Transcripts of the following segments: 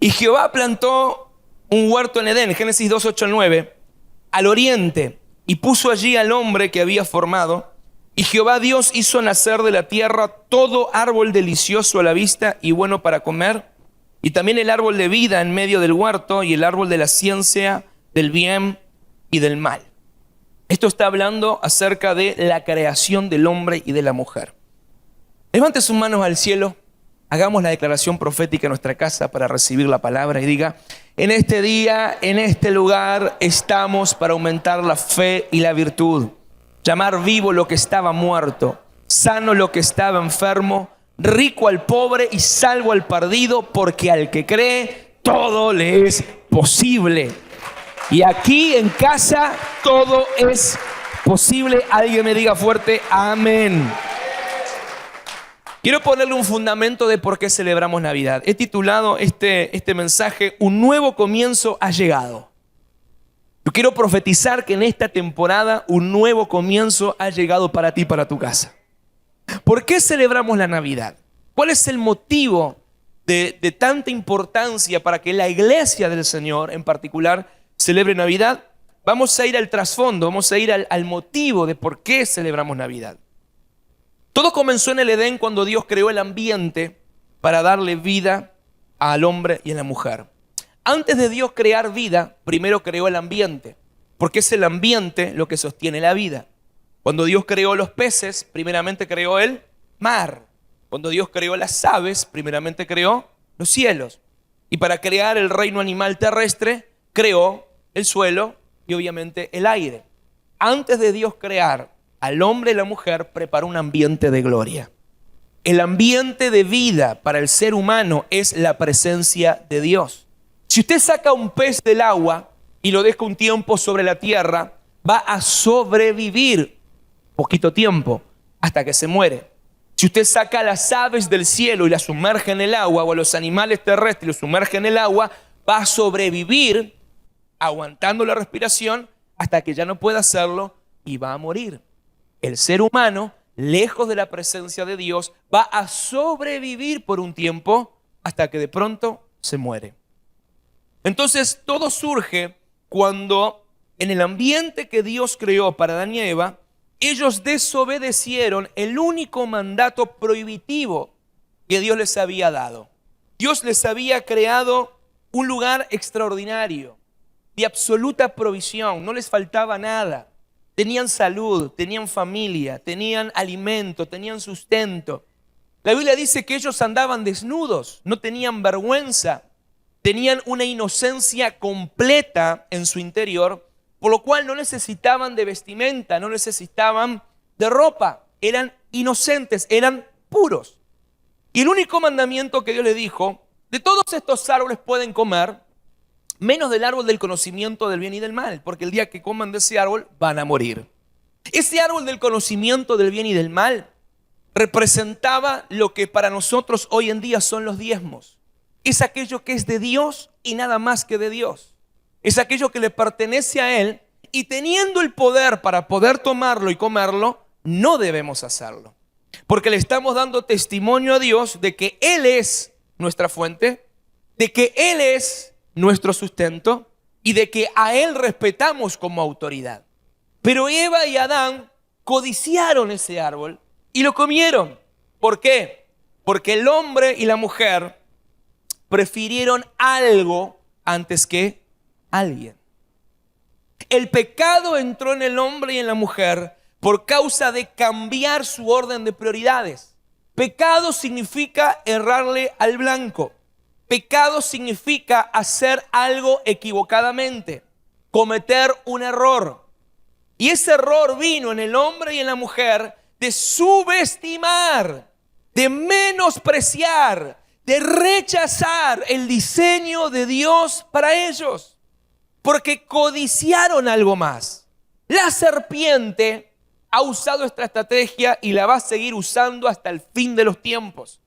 Y Jehová plantó un huerto en Edén, Génesis 2, 8 al 9, al oriente, y puso allí al hombre que había formado. Y Jehová Dios hizo nacer de la tierra todo árbol delicioso a la vista y bueno para comer, y también el árbol de vida en medio del huerto, y el árbol de la ciencia del bien y del mal. Esto está hablando acerca de la creación del hombre y de la mujer. Levante sus manos al cielo, hagamos la declaración profética en nuestra casa para recibir la palabra y diga: en este día, en este lugar, estamos para aumentar la fe y la virtud, llamar vivo lo que estaba muerto, sano lo que estaba enfermo, rico al pobre y salvo al perdido, porque al que cree todo le es posible. Y aquí en casa todo es posible. Alguien me diga fuerte: amén. Quiero ponerle un fundamento de por qué celebramos Navidad. He titulado este mensaje: un nuevo comienzo ha llegado. Yo quiero profetizar que en esta temporada un nuevo comienzo ha llegado para ti, para tu casa. ¿Por qué celebramos la Navidad? ¿Cuál es el motivo de tanta importancia para que la iglesia del Señor en particular celebre Navidad? Vamos a ir al trasfondo, vamos a ir al motivo de por qué celebramos Navidad. Todo comenzó en el Edén cuando Dios creó el ambiente para darle vida al hombre y a la mujer. Antes de Dios crear vida, primero creó el ambiente, porque es el ambiente lo que sostiene la vida. Cuando Dios creó los peces, primeramente creó el mar. Cuando Dios creó las aves, primeramente creó los cielos. Y para crear el reino animal terrestre, creó el suelo y obviamente el aire. Antes de Dios crear al hombre y la mujer, preparó un ambiente de gloria. El ambiente de vida para el ser humano es la presencia de Dios. Si usted saca un pez del agua y lo deja un tiempo sobre la tierra, va a sobrevivir poquito tiempo hasta que se muere. Si usted saca a las aves del cielo y las sumerge en el agua, o a los animales terrestres y los sumerge en el agua, va a sobrevivir aguantando la respiración hasta que ya no pueda hacerlo y va a morir. El ser humano, lejos de la presencia de Dios, va a sobrevivir por un tiempo hasta que de pronto se muere. Entonces todo surge cuando en el ambiente que Dios creó para Adán y Eva, ellos desobedecieron el único mandato prohibitivo que Dios les había dado. Dios les había creado un lugar extraordinario, de absoluta provisión, no les faltaba nada. Tenían salud, tenían familia, tenían alimento, tenían sustento. La Biblia dice que ellos andaban desnudos, no tenían vergüenza, tenían una inocencia completa en su interior, por lo cual no necesitaban de vestimenta, no necesitaban de ropa. Eran inocentes, eran puros. Y el único mandamiento que Dios les dijo: de todos estos árboles pueden comer, menos del árbol del conocimiento del bien y del mal, porque el día que coman de ese árbol van a morir. Ese árbol del conocimiento del bien y del mal representaba lo que para nosotros hoy en día son los diezmos. Es aquello que es de Dios y nada más que de Dios. Es aquello que le pertenece a Él, y teniendo el poder para poder tomarlo y comerlo, no debemos hacerlo. Porque le estamos dando testimonio a Dios de que Él es nuestra fuente, de que Él es nuestro sustento y de que a Él respetamos como autoridad. Pero Eva y Adán codiciaron ese árbol y lo comieron. ¿Por qué? Porque el hombre y la mujer prefirieron algo antes que alguien. El pecado entró en el hombre y en la mujer por causa de cambiar su orden de prioridades. Pecado significa errarle al blanco. Pecado significa hacer algo equivocadamente, cometer un error. Y ese error vino en el hombre y en la mujer de subestimar, de menospreciar, de rechazar el diseño de Dios para ellos, porque codiciaron algo más. La serpiente ha usado esta estrategia y la va a seguir usando hasta el fin de los tiempos.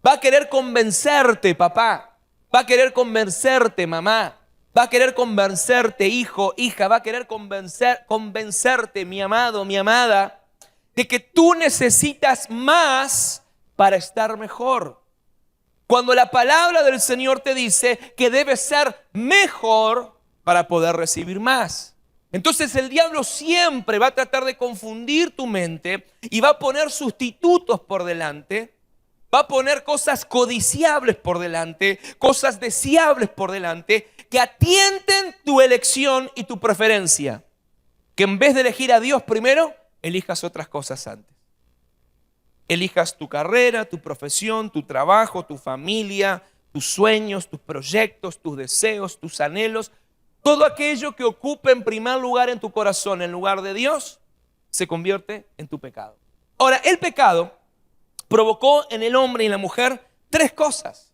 Va a querer convencerte, papá. Va a querer convencerte, mamá. Va a querer convencerte, hijo, hija. Va a querer convencerte, mi amado, mi amada, de que tú necesitas más para estar mejor. Cuando la palabra del Señor te dice que debes ser mejor para poder recibir más. Entonces el diablo siempre va a tratar de confundir tu mente y va a poner sustitutos por delante, va a poner cosas codiciables por delante, cosas deseables por delante, que atienten tu elección y tu preferencia. Que en vez de elegir a Dios primero, elijas otras cosas antes. Elijas tu carrera, tu profesión, tu trabajo, tu familia, tus sueños, tus proyectos, tus deseos, tus anhelos. Todo aquello que ocupe en primer lugar en tu corazón en lugar de Dios, se convierte en tu pecado. Ahora, el pecado provocó en el hombre y en la mujer tres cosas.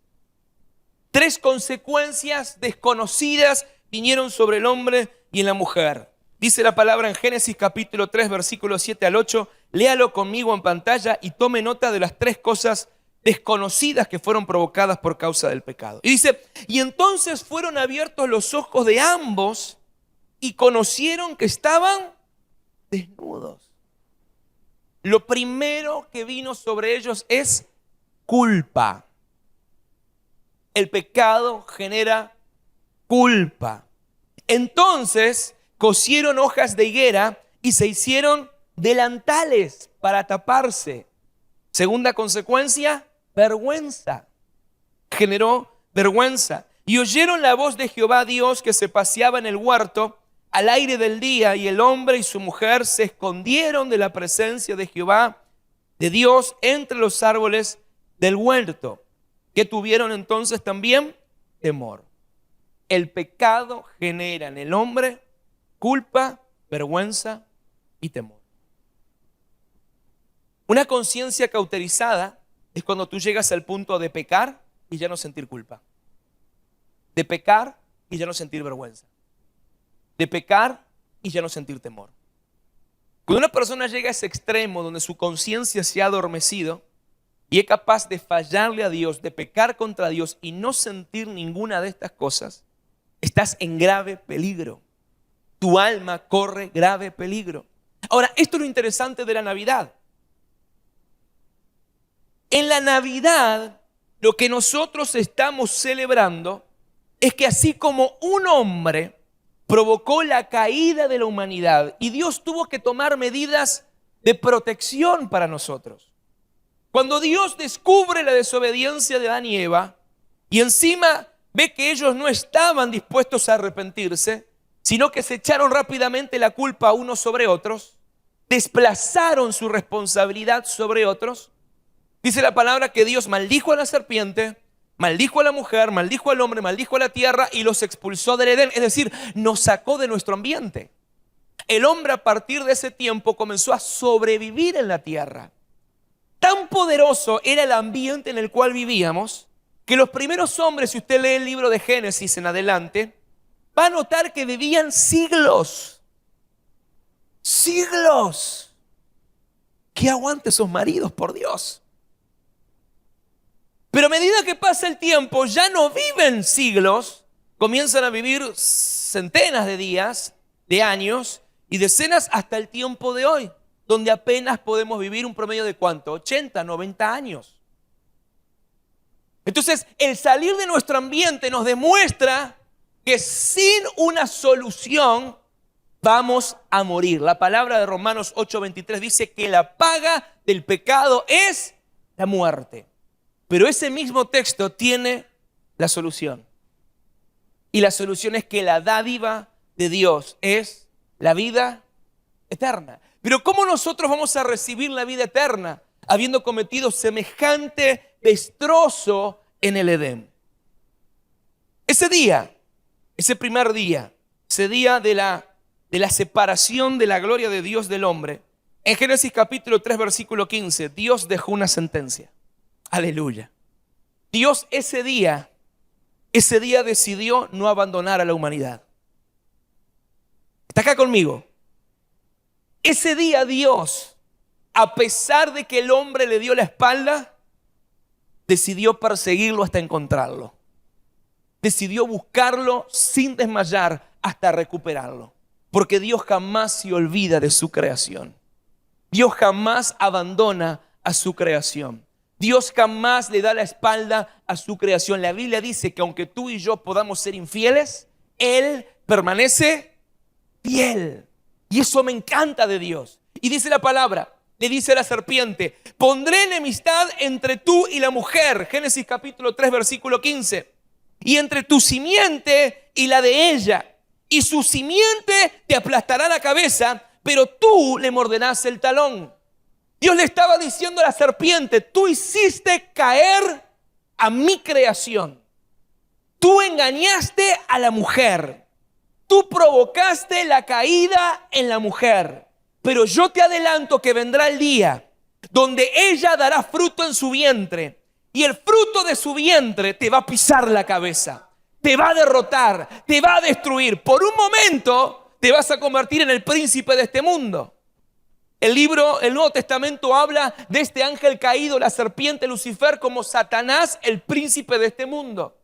Tres consecuencias desconocidas vinieron sobre el hombre y en la mujer. Dice la palabra en Génesis capítulo 3, versículos 7 al 8. Léalo conmigo en pantalla y tome nota de las tres cosas desconocidas que fueron provocadas por causa del pecado. Y dice, y entonces fueron abiertos los ojos de ambos y conocieron que estaban desnudos. Lo primero que vino sobre ellos es culpa. El pecado genera culpa. Entonces cosieron hojas de higuera y se hicieron delantales para taparse. Segunda consecuencia, vergüenza. Generó vergüenza. Y oyeron la voz de Jehová Dios que se paseaba en el huerto al aire del día, y el hombre y su mujer se escondieron de la presencia de Jehová, de Dios, entre los árboles del huerto. ¿Qué tuvieron entonces también? Temor. El pecado genera en el hombre culpa, vergüenza y temor. Una conciencia cauterizada es cuando tú llegas al punto de pecar y ya no sentir culpa. De pecar y ya no sentir vergüenza. De pecar y ya no sentir temor. Cuando una persona llega a ese extremo donde su conciencia se ha adormecido y es capaz de fallarle a Dios, de pecar contra Dios y no sentir ninguna de estas cosas, estás en grave peligro. Tu alma corre grave peligro. Ahora, esto es lo interesante de la Navidad. En la Navidad, lo que nosotros estamos celebrando es que así como un hombre provocó la caída de la humanidad y Dios tuvo que tomar medidas de protección para nosotros. Cuando Dios descubre la desobediencia de Adán y Eva y encima ve que ellos no estaban dispuestos a arrepentirse, sino que se echaron rápidamente la culpa unos sobre otros, desplazaron su responsabilidad sobre otros. Dice la palabra que Dios maldijo a la serpiente, maldijo a la mujer, maldijo al hombre, maldijo a la tierra y los expulsó del Edén. Es decir, nos sacó de nuestro ambiente. El hombre a partir de ese tiempo comenzó a sobrevivir en la tierra. Tan poderoso era el ambiente en el cual vivíamos que los primeros hombres, si usted lee el libro de Génesis en adelante, va a notar que vivían siglos. Siglos. ¿Qué aguante esos maridos, por Dios? Pero a medida que pasa el tiempo, ya no viven siglos, comienzan a vivir centenas de días, de años y decenas hasta el tiempo de hoy, donde apenas podemos vivir un promedio de ¿cuánto? 80, 90 años. Entonces, el salir de nuestro ambiente nos demuestra que sin una solución vamos a morir. La palabra de Romanos 8:23 dice que la paga del pecado es la muerte. Pero ese mismo texto tiene la solución. Y la solución es que la dádiva de Dios es la vida eterna. Pero ¿cómo nosotros vamos a recibir la vida eterna habiendo cometido semejante destrozo en el Edén? Ese día, ese primer día, ese día de la separación de la gloria de Dios del hombre, en Génesis capítulo 3, versículo 15, Dios dejó una sentencia. Aleluya. Dios ese día decidió no abandonar a la humanidad. ¿Está acá conmigo? Ese día Dios, a pesar de que el hombre le dio la espalda, decidió perseguirlo hasta encontrarlo. Decidió buscarlo sin desmayar hasta recuperarlo. Porque Dios jamás se olvida de su creación. Dios jamás abandona a su creación. Dios jamás le da la espalda a su creación. La Biblia dice que aunque tú y yo podamos ser infieles, Él permanece fiel. Y eso me encanta de Dios. Y dice la palabra, le dice a la serpiente: pondré enemistad entre tú y la mujer. Génesis capítulo 3, versículo 15. Y entre tu simiente y la de ella. Y su simiente te aplastará la cabeza, pero tú le morderás el talón. Dios le estaba diciendo a la serpiente: tú hiciste caer a mi creación. Tú engañaste a la mujer. Tú provocaste la caída en la mujer. Pero yo te adelanto que vendrá el día donde ella dará fruto en su vientre. Y el fruto de su vientre te va a pisar la cabeza. Te va a derrotar, te va a destruir. Por un momento te vas a convertir en el príncipe de este mundo. El Nuevo Testamento habla de este ángel caído, la serpiente Lucifer, como Satanás, el príncipe de este mundo.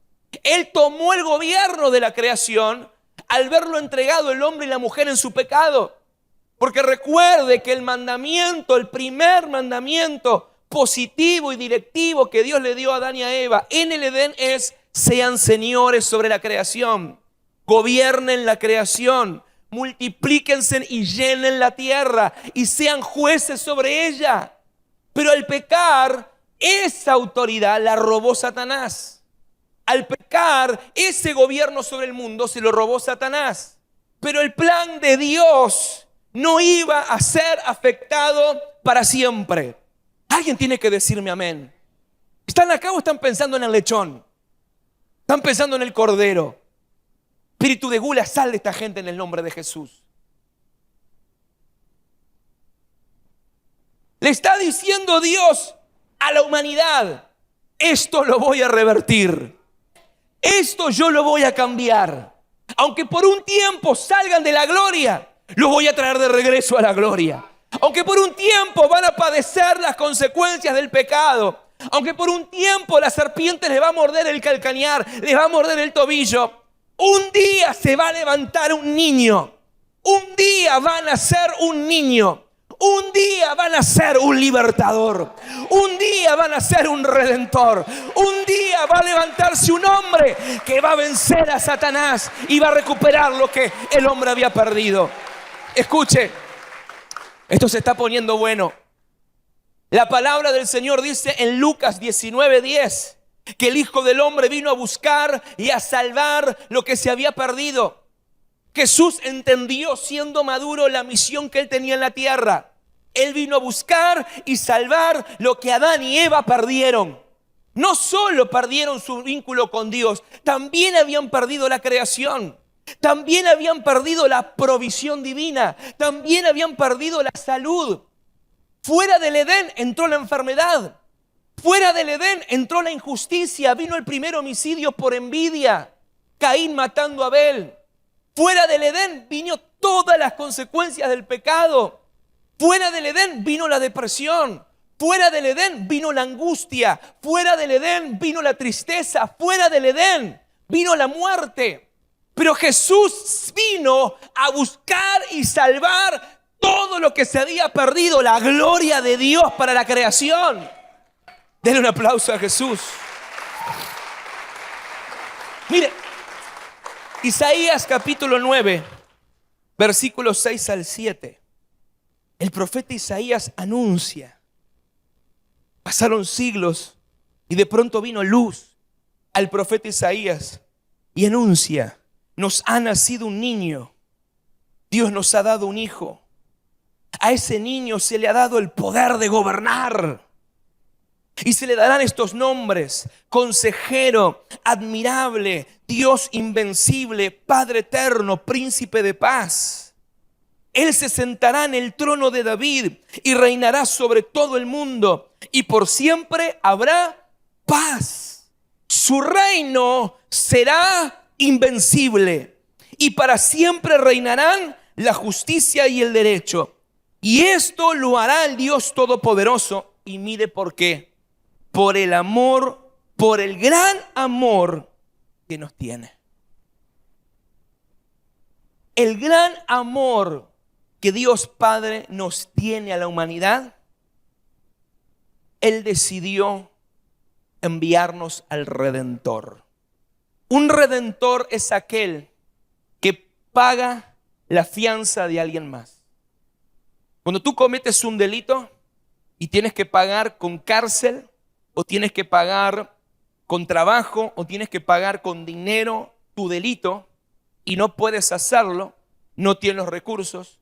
Él tomó el gobierno de la creación al verlo entregado el hombre y la mujer en su pecado. Porque recuerde que el mandamiento, el primer mandamiento positivo y directivo que Dios le dio a Adán y a Eva en el Edén es: sean señores sobre la creación, gobiernen la creación, multiplíquense y llenen la tierra y sean jueces sobre ella. Pero al pecar, esa autoridad la robó Satanás. Al pecar, ese gobierno sobre el mundo se lo robó Satanás. Pero el plan de Dios no iba a ser afectado para siempre. Alguien tiene que decirme amén. ¿Están acá o están pensando en el lechón? ¿Están pensando en el cordero? Espíritu de gula, sal de esta gente en el nombre de Jesús. Le está diciendo Dios a la humanidad: esto lo voy a revertir. Esto yo lo voy a cambiar. Aunque por un tiempo salgan de la gloria, los voy a traer de regreso a la gloria. Aunque por un tiempo van a padecer las consecuencias del pecado. Aunque por un tiempo la serpiente les va a morder el calcañar, les va a morder el tobillo. Un día se va a levantar un niño. Un día va a nacer un niño. Un día van a ser un libertador. Un día van a ser un redentor. Un día va a levantarse un hombre que va a vencer a Satanás y va a recuperar lo que el hombre había perdido. Escuche, esto se está poniendo bueno. La palabra del Señor dice en Lucas 19:10 que el Hijo del Hombre vino a buscar y a salvar lo que se había perdido. Jesús entendió, siendo maduro, la misión que él tenía en la tierra. Él vino a buscar y salvar lo que Adán y Eva perdieron. No solo perdieron su vínculo con Dios, también habían perdido la creación. También habían perdido la provisión divina. También habían perdido la salud. Fuera del Edén entró la enfermedad. Fuera del Edén entró la injusticia. Vino el primer homicidio por envidia. Caín matando a Abel. Fuera del Edén vino todas las consecuencias del pecado. Fuera del Edén vino la depresión. Fuera del Edén vino la angustia. Fuera del Edén vino la tristeza. Fuera del Edén vino la muerte. Pero Jesús vino a buscar y salvar todo lo que se había perdido. La gloria de Dios para la creación. Denle un aplauso a Jesús. Mire, Isaías capítulo 9, versículos 6 al 7. El profeta Isaías anuncia. Pasaron siglos y de pronto vino luz al profeta Isaías y anuncia: nos ha nacido un niño, Dios nos ha dado un hijo. A ese niño se le ha dado el poder de gobernar. Y se le darán estos nombres: Consejero, Admirable, Dios Invencible, Padre Eterno, Príncipe de Paz. Él se sentará en el trono de David y reinará sobre todo el mundo. Y por siempre habrá paz. Su reino será invencible. Y para siempre reinarán la justicia y el derecho. Y esto lo hará el Dios Todopoderoso. Y mire por qué. Por el amor, por el gran amor que nos tiene. El gran amor que Dios Padre nos tiene a la humanidad Él decidió enviarnos al Redentor. Un Redentor es aquel que paga la fianza de alguien más. Cuando tú cometes un delito y tienes que pagar con cárcel, o tienes que pagar con trabajo, o tienes que pagar con dinero tu delito, y no puedes hacerlo, no tienes los recursos,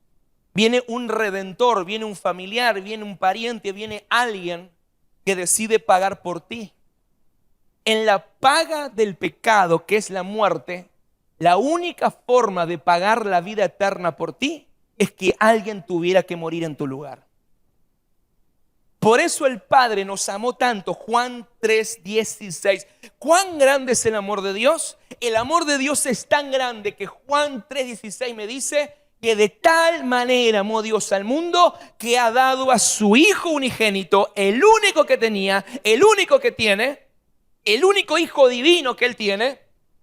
viene un redentor, viene un familiar, viene un pariente, viene alguien que decide pagar por ti. En la paga del pecado, que es la muerte, la única forma de pagar la vida eterna por ti es que alguien tuviera que morir en tu lugar. Por eso el Padre nos amó tanto. Juan 3:16. ¿Cuán grande es el amor de Dios? El amor de Dios es tan grande que Juan 3:16 me dice que de tal manera amó Dios al mundo que ha dado a su Hijo unigénito, el único que tenía, el único que tiene, el único Hijo divino que Él tiene,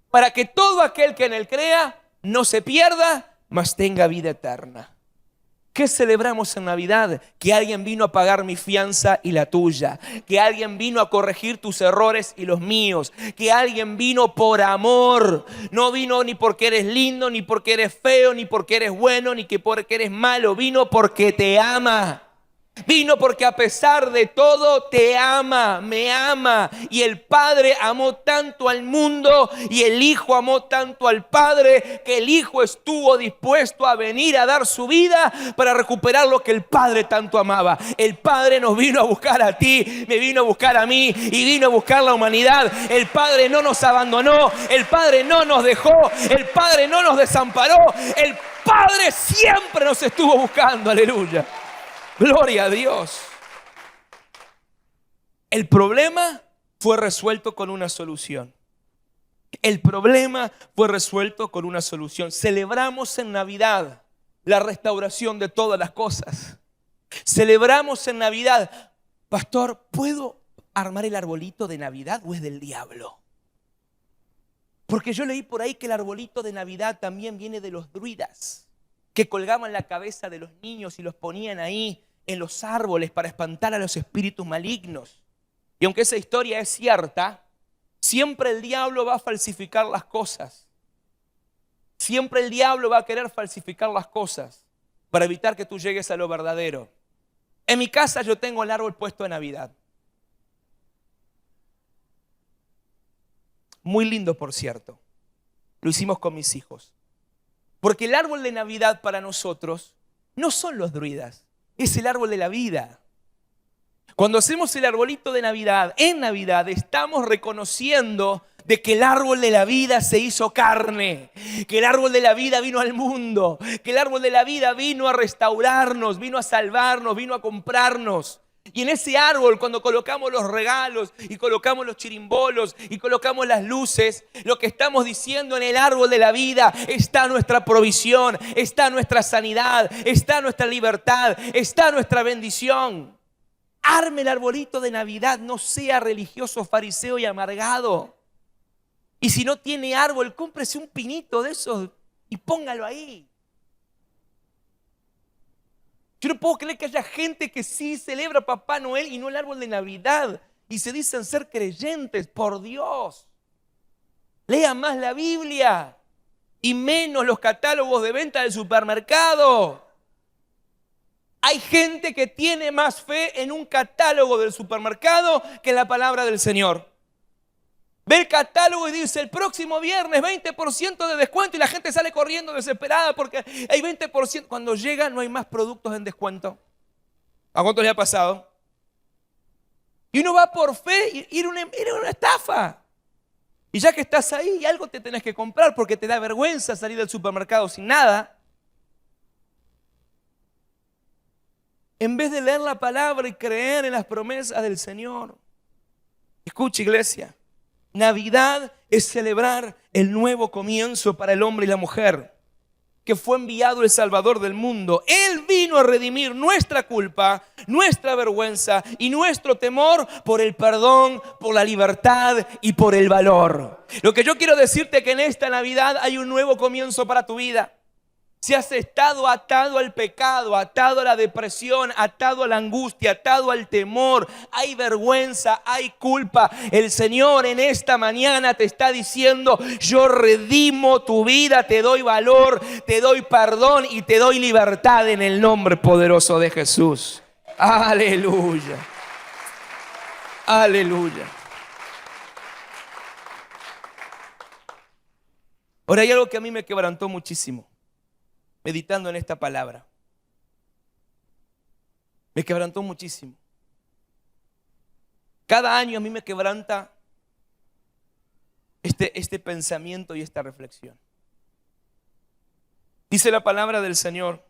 para que todo aquel que en Él crea no se pierda, mas tenga vida eterna. ¿Qué celebramos en Navidad? Que alguien vino a pagar mi fianza y la tuya. Que alguien vino a corregir tus errores y los míos. Que alguien vino por amor. No vino ni porque eres lindo, ni porque eres feo, ni porque eres bueno, ni que porque eres malo. Vino porque te ama. Vino porque a pesar de todo te ama, me ama. Y el Padre amó tanto al mundo y el Hijo amó tanto al Padre, que el Hijo estuvo dispuesto a venir a dar su vida para recuperar lo que el Padre tanto amaba. El Padre nos vino a buscar a ti, me vino a buscar a mí y vino a buscar la humanidad. El Padre no nos abandonó, el Padre no nos dejó, el Padre no nos desamparó. El Padre siempre nos estuvo buscando, aleluya. Gloria a Dios. El problema fue resuelto con una solución. El problema fue resuelto con una solución. Celebramos en Navidad la restauración de todas las cosas. Celebramos en Navidad. Pastor, ¿puedo armar el arbolito de Navidad o es del diablo? Porque yo leí por ahí que el arbolito de Navidad también viene de los druidas, que colgaban la cabeza de los niños y los ponían ahí en los árboles para espantar a los espíritus malignos. Y aunque esa historia es cierta, siempre el diablo va a falsificar las cosas. Siempre el diablo va a querer falsificar las cosas para evitar que tú llegues a lo verdadero. En mi casa yo tengo el árbol puesto de Navidad. Muy lindo, por cierto. Lo hicimos con mis hijos. Porque el árbol de Navidad para nosotros no son los druidas, es el árbol de la vida. Cuando hacemos el arbolito de Navidad, en Navidad estamos reconociendo de que el árbol de la vida se hizo carne, que el árbol de la vida vino al mundo, que el árbol de la vida vino a restaurarnos, vino a salvarnos, vino a comprarnos. Y en ese árbol, cuando colocamos los regalos y colocamos los chirimbolos y colocamos las luces, lo que estamos diciendo: en el árbol de la vida está nuestra provisión, está nuestra sanidad, está nuestra libertad, está nuestra bendición. Arme el arbolito de Navidad, no sea religioso, fariseo y amargado. Y si no tiene árbol, cómprese un pinito de esos y póngalo ahí. Yo no puedo creer que haya gente que sí celebra a Papá Noel y no el árbol de Navidad. Y se dicen ser creyentes, por Dios. Lea más la Biblia y menos los catálogos de venta del supermercado. Hay gente que tiene más fe en un catálogo del supermercado que en la palabra del Señor. Ve el catálogo y dice: el próximo viernes 20% de descuento, y la gente sale corriendo desesperada porque hay 20%. Cuando llega no hay más productos en descuento. ¿A cuántos le ha pasado? Y uno va por fe y era una estafa. Y ya que estás ahí, algo te tenés que comprar porque te da vergüenza salir del supermercado sin nada. En vez de leer la palabra y creer en las promesas del Señor. Escucha, iglesia. Navidad es celebrar el nuevo comienzo para el hombre y la mujer, que fue enviado el Salvador del mundo. Él vino a redimir nuestra culpa, nuestra vergüenza y nuestro temor por el perdón, por la libertad y por el valor. Lo que yo quiero decirte es que en esta Navidad hay un nuevo comienzo para tu vida. Si has estado atado al pecado, atado a la depresión, atado a la angustia, atado al temor, hay vergüenza, hay culpa, el Señor en esta mañana te está diciendo: yo redimo tu vida, te doy valor, te doy perdón y te doy libertad en el nombre poderoso de Jesús. Aleluya. Aleluya. Ahora hay algo que a mí me quebrantó muchísimo meditando en esta palabra. Me quebrantó muchísimo. Cada año a mí me quebranta este pensamiento y esta reflexión. Dice la palabra del Señor.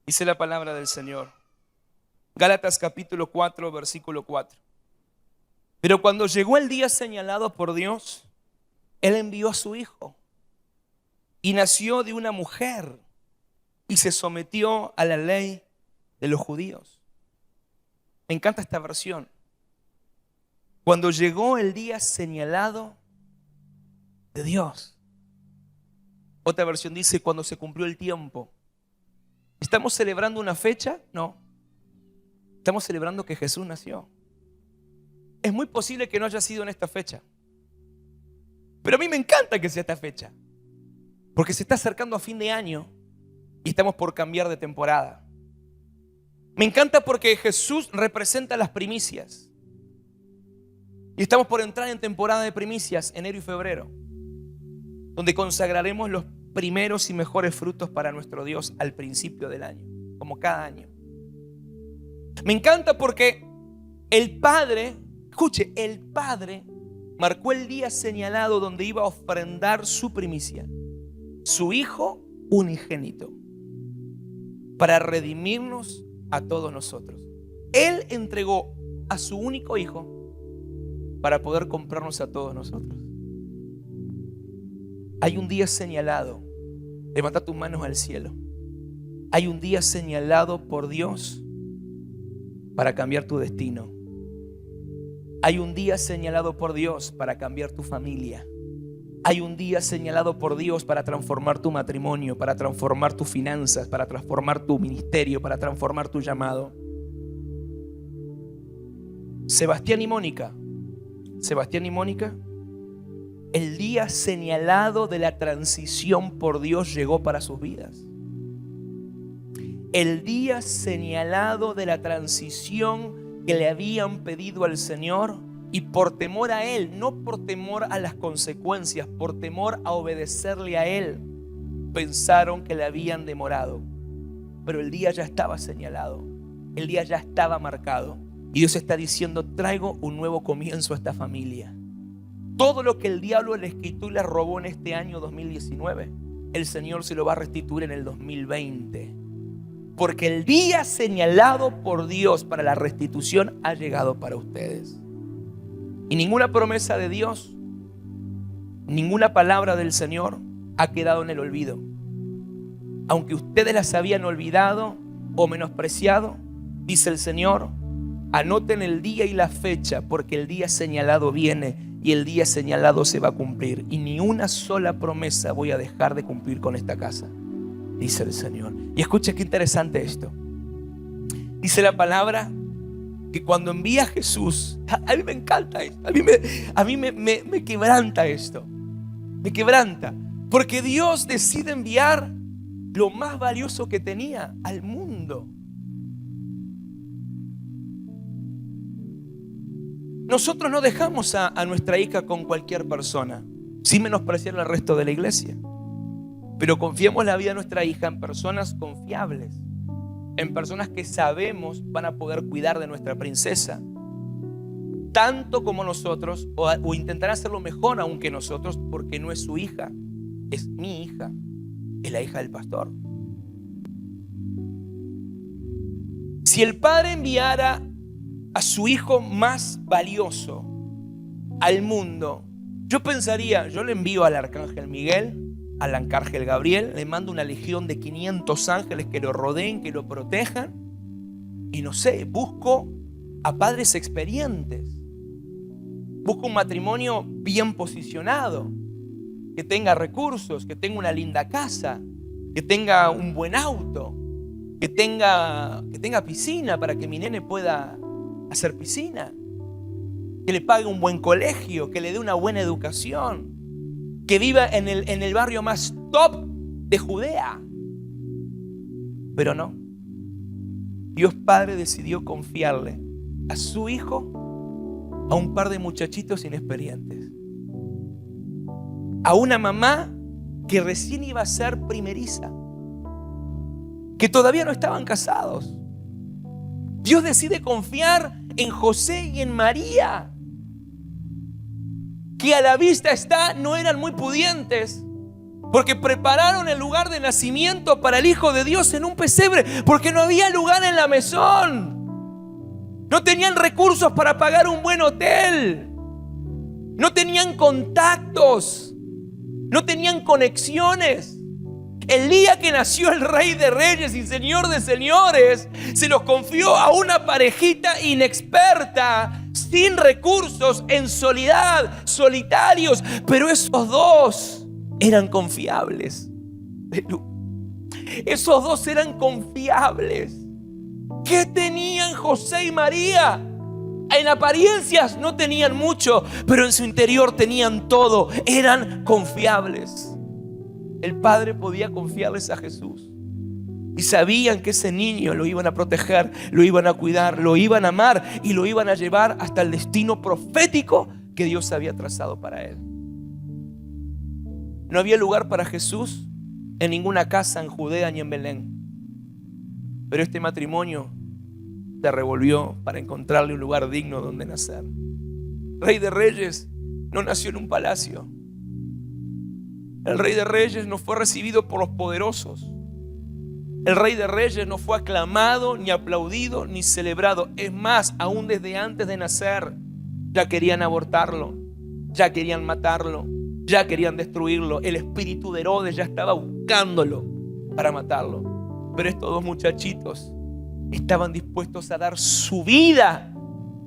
Dice la palabra del Señor. Gálatas capítulo 4, versículo 4. Pero cuando llegó el día señalado por Dios, Él envió a su Hijo. Y nació de una mujer y se sometió a la ley de los judíos. Me encanta esta versión. Cuando llegó el día señalado de Dios. Otra versión dice: cuando se cumplió el tiempo. ¿Estamos celebrando una fecha? No. Estamos celebrando que Jesús nació. Es muy posible que no haya sido en esta fecha, pero a mí me encanta que sea esta fecha, porque se está acercando a fin de año y estamos por cambiar de temporada. Me encanta porque Jesús representa las primicias. Y estamos por entrar en temporada de primicias, enero y febrero, donde consagraremos los primeros y mejores frutos para nuestro Dios al principio del año, como cada año. Me encanta porque el Padre, escuche, el Padre marcó el día señalado donde iba a ofrendar su primicia, su Hijo unigénito, para redimirnos a todos nosotros. Él entregó a su único Hijo para poder comprarnos a todos nosotros. Hay un día señalado. Levanta tus manos al cielo. Hay un día señalado por Dios para cambiar tu destino. Hay un día señalado por Dios para cambiar tu familia. Hay un día señalado por Dios para transformar tu matrimonio, para transformar tus finanzas, para transformar tu ministerio, para transformar tu llamado. Sebastián y Mónica, el día señalado de la transición por Dios llegó para sus vidas. El día señalado de la transición que le habían pedido al Señor, y por temor a Él, no por temor a las consecuencias, por temor a obedecerle a Él, pensaron que le habían demorado. Pero el día ya estaba señalado, el día ya estaba marcado. Y Dios está diciendo: traigo un nuevo comienzo a esta familia. Todo lo que el diablo les quitó y les robó en este año 2019, el Señor se lo va a restituir en el 2020. Porque el día señalado por Dios para la restitución ha llegado para ustedes. Y ninguna promesa de Dios, ninguna palabra del Señor ha quedado en el olvido. Aunque ustedes las habían olvidado o menospreciado, dice el Señor: anoten el día y la fecha, porque el día señalado viene y el día señalado se va a cumplir. Y ni una sola promesa voy a dejar de cumplir con esta casa, dice el Señor. Y escucha qué interesante esto. Dice la palabra que cuando envía a Jesús, a mí me encanta esto, a mí me quebranta esto, me quebranta, porque Dios decide enviar lo más valioso que tenía al mundo. Nosotros no dejamos a nuestra hija con cualquier persona, sin menospreciar al resto de la iglesia, pero confiamos la vida de nuestra hija en personas confiables, en personas que sabemos van a poder cuidar de nuestra princesa tanto como nosotros, o intentar hacerlo mejor aún que nosotros, porque no es su hija, es mi hija, es la hija del pastor. Si el Padre enviara a su hijo más valioso al mundo, yo pensaría: yo le envío al arcángel Miguel, al arcángel Gabriel, le mando una legión de 500 ángeles que lo rodeen, que lo protejan, y no sé, busco a padres experientes, busco un matrimonio bien posicionado, que tenga recursos, que tenga una linda casa, que tenga un buen auto, que tenga piscina para que mi nene pueda hacer piscina, que le pague un buen colegio, que le dé una buena educación, que viva en el barrio más top de Judea. Pero no. Dios Padre decidió confiarle a su hijo a un par de muchachitos inexperientes, a una mamá que recién iba a ser primeriza, que todavía no estaban casados. Dios decide confiar en José y en María, que a la vista está no eran muy pudientes, porque prepararon el lugar de nacimiento para el Hijo de Dios en un pesebre, porque no había lugar en la mesón. No tenían recursos para pagar un buen hotel. No tenían contactos. No tenían conexiones. El día que nació el Rey de Reyes y Señor de Señores, se los confió a una parejita inexperta, sin recursos, en soledad, solitarios. Pero esos dos eran confiables. Esos dos eran confiables. ¿Qué tenían José y María? En apariencias no tenían mucho, pero en su interior tenían todo. Eran confiables. El padre podía confiarles a Jesús. Y sabían que ese niño lo iban a proteger, lo iban a cuidar, lo iban a amar y lo iban a llevar hasta el destino profético que Dios había trazado para él. No había lugar para Jesús en ninguna casa en Judea ni en Belén. Pero este matrimonio se revolvió para encontrarle un lugar digno donde nacer. Rey de Reyes no nació en un palacio. El Rey de Reyes no fue recibido por los poderosos. El Rey de Reyes no fue aclamado, ni aplaudido, ni celebrado. Es más, aún desde antes de nacer ya querían abortarlo, ya querían matarlo, ya querían destruirlo. El espíritu de Herodes ya estaba buscándolo para matarlo. Pero estos dos muchachitos estaban dispuestos a dar su vida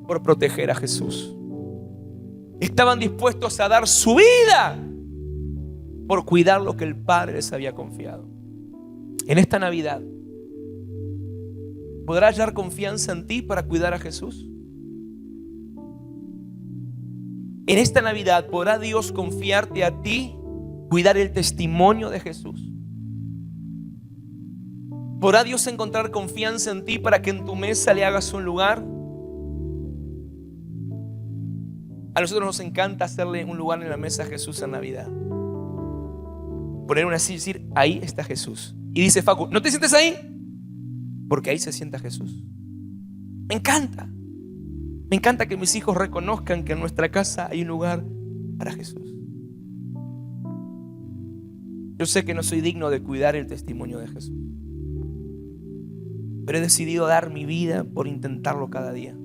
por proteger a Jesús. Estaban dispuestos a dar su vida por cuidar lo que el Padre les había confiado. En esta Navidad, ¿podrás hallar confianza en ti para cuidar a Jesús? En esta Navidad, ¿podrá Dios confiarte a ti cuidar el testimonio de Jesús? ¿Podrá Dios encontrar confianza en ti para que en tu mesa le hagas un lugar? A nosotros nos encanta hacerle un lugar en la mesa a Jesús en Navidad. Poner una silla y decir, ahí está Jesús. Y dice Facu, ¿no te sientes ahí? Porque ahí se sienta Jesús. Me encanta. Me encanta que mis hijos reconozcan que en nuestra casa hay un lugar para Jesús. Yo sé que no soy digno de cuidar el testimonio de Jesús, pero he decidido dar mi vida por intentarlo cada día.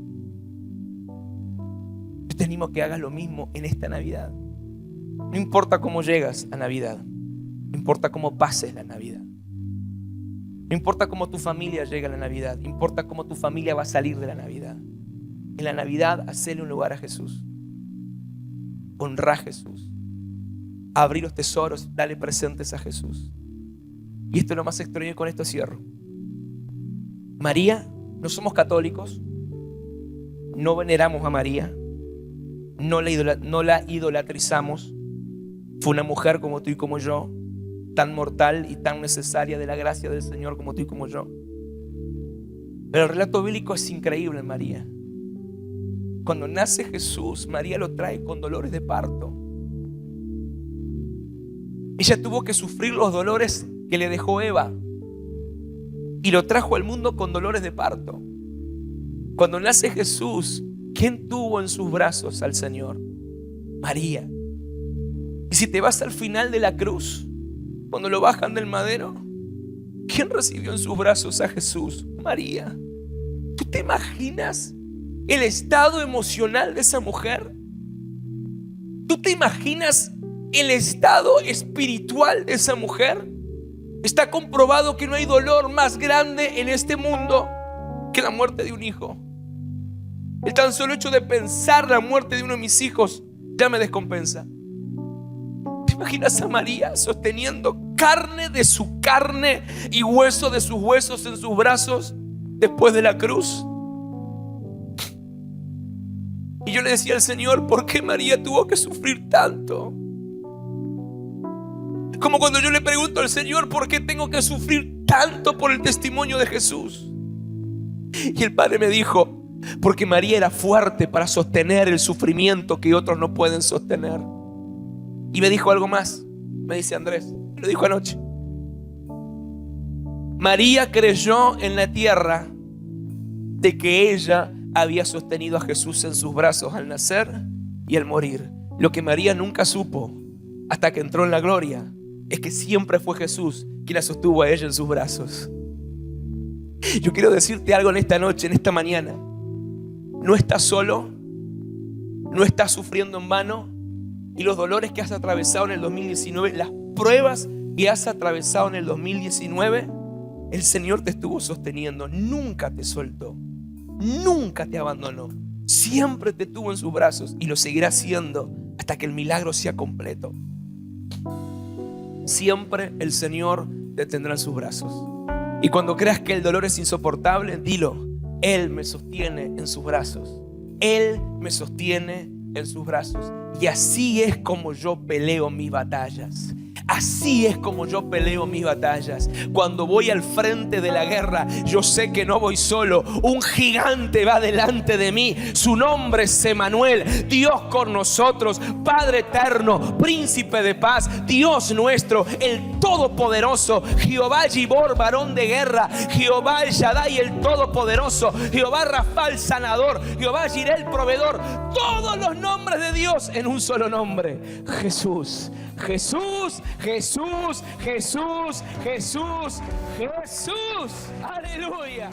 Yo te animo a que hagas lo mismo en esta Navidad. No importa cómo llegas a Navidad, no importa cómo pases la Navidad, no importa cómo tu familia llega a la Navidad, importa cómo tu familia va a salir de la Navidad. En la Navidad, hacele un lugar a Jesús, honra a Jesús, abrí los tesoros, dale presentes a Jesús. Y esto es lo más extraño, y con esto cierro. María, no somos católicos, no veneramos a María, no la idolatrizamos. Fue una mujer como tú y como yo, tan mortal y tan necesaria de la gracia del Señor como tú y como yo. Pero el relato bíblico es increíble en María. Cuando nace Jesús, María lo trae con dolores de parto. Ella tuvo que sufrir los dolores que le dejó Eva y lo trajo al mundo con dolores de parto. Cuando nace Jesús, ¿quién tuvo en sus brazos al Señor? María. Y si te vas al final de la cruz, cuando lo bajan del madero, ¿quién recibió en sus brazos a Jesús? María. ¿Tú te imaginas el estado emocional de esa mujer? ¿Tú te imaginas el estado espiritual de esa mujer? Está comprobado que no hay dolor más grande en este mundo que la muerte de un hijo. El tan solo hecho de pensar la muerte de uno de mis hijos ya me descompensa. ¿Te imaginas a María sosteniendo carne de su carne y hueso de sus huesos en sus brazos después de la cruz? Y yo le decía al Señor, ¿por qué María tuvo que sufrir tanto? Como cuando yo le pregunto al Señor, ¿por qué tengo que sufrir tanto por el testimonio de Jesús? Y el Padre me dijo, porque María era fuerte para sostener el sufrimiento que otros no pueden sostener. Y me dijo algo más. Me dice Andrés, me lo dijo anoche. María creyó en la tierra de que ella había sostenido a Jesús en sus brazos al nacer y al morir. Lo que María nunca supo hasta que entró en la gloria es que siempre fue Jesús quien la sostuvo a ella en sus brazos. Yo quiero decirte algo en esta noche, en esta mañana. No estás solo, no estás sufriendo en vano, y los dolores que has atravesado en el 2019, las pruebas que has atravesado en el 2019, el Señor te estuvo sosteniendo, nunca te soltó, nunca te abandonó, siempre te tuvo en sus brazos y lo seguirá haciendo hasta que el milagro sea completo. Siempre el Señor te tendrá en sus brazos. Y cuando creas que el dolor es insoportable, dilo: Él me sostiene en sus brazos. Él me sostiene en sus brazos. Y así es como yo peleo mis batallas. Así es como yo peleo mis batallas. Cuando voy al frente de la guerra, yo sé que no voy solo. Un gigante va delante de mí. Su nombre es Emmanuel, Dios con nosotros, Padre eterno, Príncipe de paz, Dios nuestro, el Todopoderoso, Jehová Gibor, varón de guerra, Jehová El Shaddai, el Todopoderoso, Jehová Rafa, el sanador, Jehová Jireh, el proveedor. Todos los nombres de Dios en un solo nombre: Jesús. Jesús, Jesús, Jesús, Jesús, Jesús. Aleluya.